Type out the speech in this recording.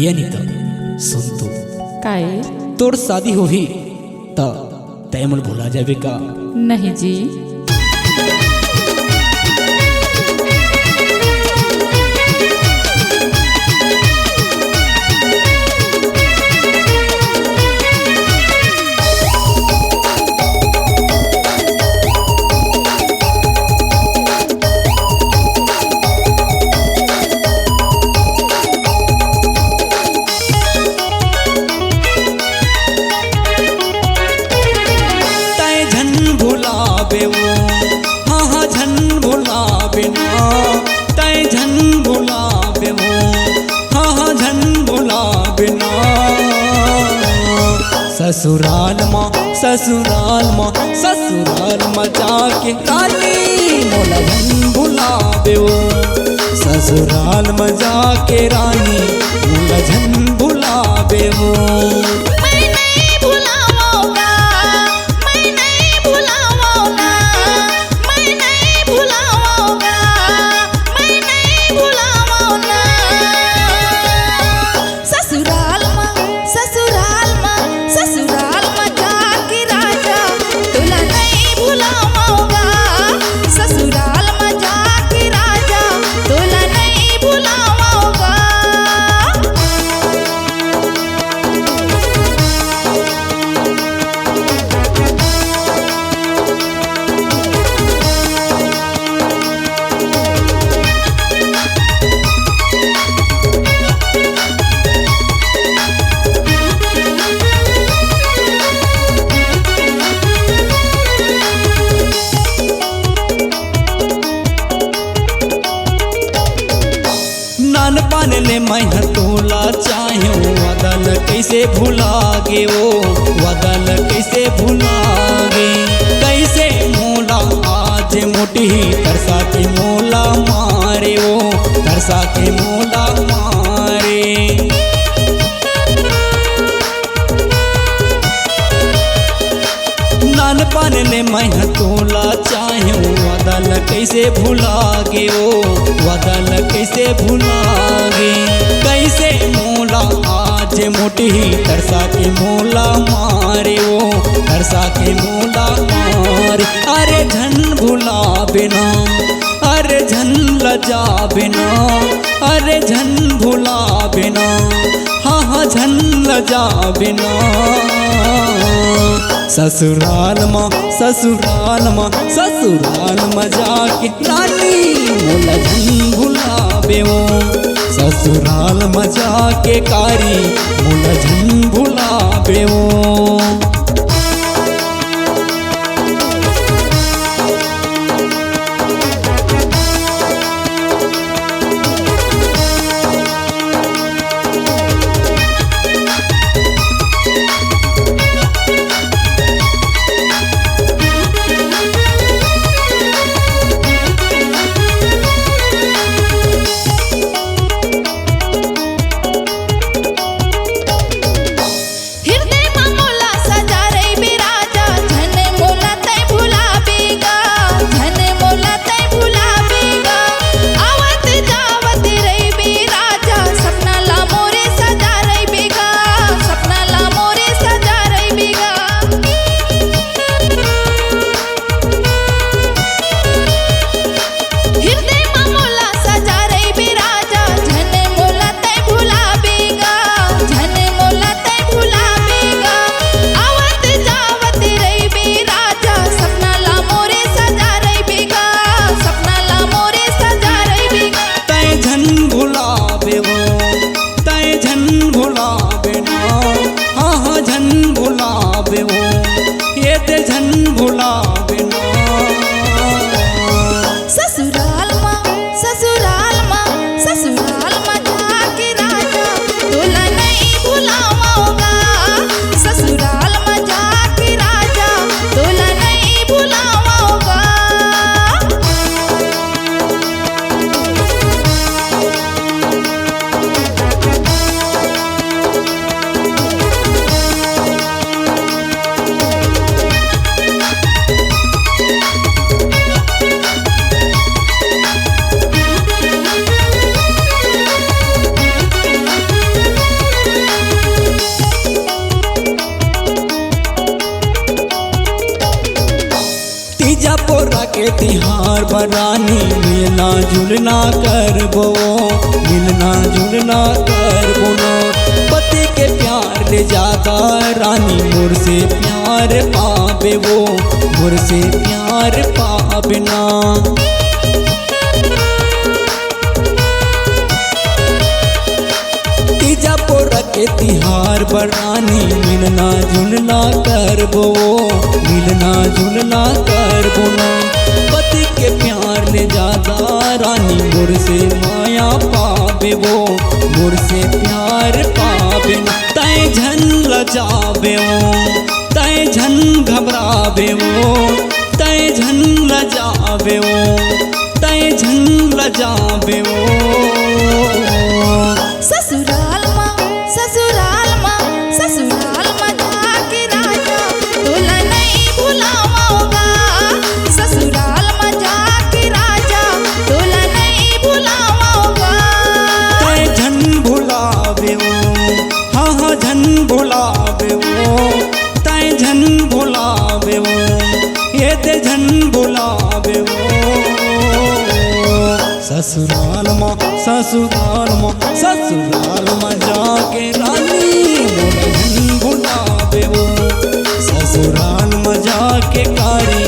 ये नहीं तो सुन तू काय तोर शादी होही तो तय मन भुला जाबे का नहीं जी। हाँ हाँ झन भुलाबे ना तय झन भुलाबे हो हाँ हाँ झन भुलाबे ना ससुराल माँ जाके रानी मोला झन भुलाबे हो ससुराल में जाके रानी मोला झन भुलाबे हो। पान ले मैं तोला चाहे वदल कैसे भुला गे ओ वदल कैसे भुला गे कैसे मोला आज मोटी तरसा के मोला मारे ओ तरसा के मोला मारे नान पान ले मैं तोला चाहे वदल कैसे भुला गे ओ वदल कैसे भुला गे कैसे मोला आज मोटी तरसा के मोला मारे ओ तरसा के मोला मारे अरे झन भुला बिना अरे झन लजा बिना अरे झन भुला बिना हाँ हाँ झन लजा बिना ससुराल में जाके रानी मोला झन भुलाबे हो ससुराल में जाके कारी मोला झन भुलाबे हो। हृदय में मोला रानी मिलना जुलना करबो, मिलना जुलना करबो ना। पति के प्यार ले ज्यादा रानी मोर से प्यार पावे वो, मोर से प्यार पावे ना। तीजा पोरा के तिहार बरानी मिलना जुलना करबो, मिलना जुलना करबो ना। पति के प्यार ले ज्यादा रानी मोर से माया पावे वो, मोर से प्यार पावे ना। तय झन लजावे वो, तय झन घबरावे वो, तय झन लजावे वो, तय झन लजावे वो। ससुराल में जाके राजा तोला नहीं भुलाऊंगा, ससुराल में जाके राजा तोला नहीं भुलाऊंगा। तय झन भुलावे वो, हाँ हाँ झन भुलावे वो, तय झन भुलावे वो, ये ते झन भुलावे वो। ससुराल में जाके रानी मोर झन भुलावे वो, ससुराल में जाके कारी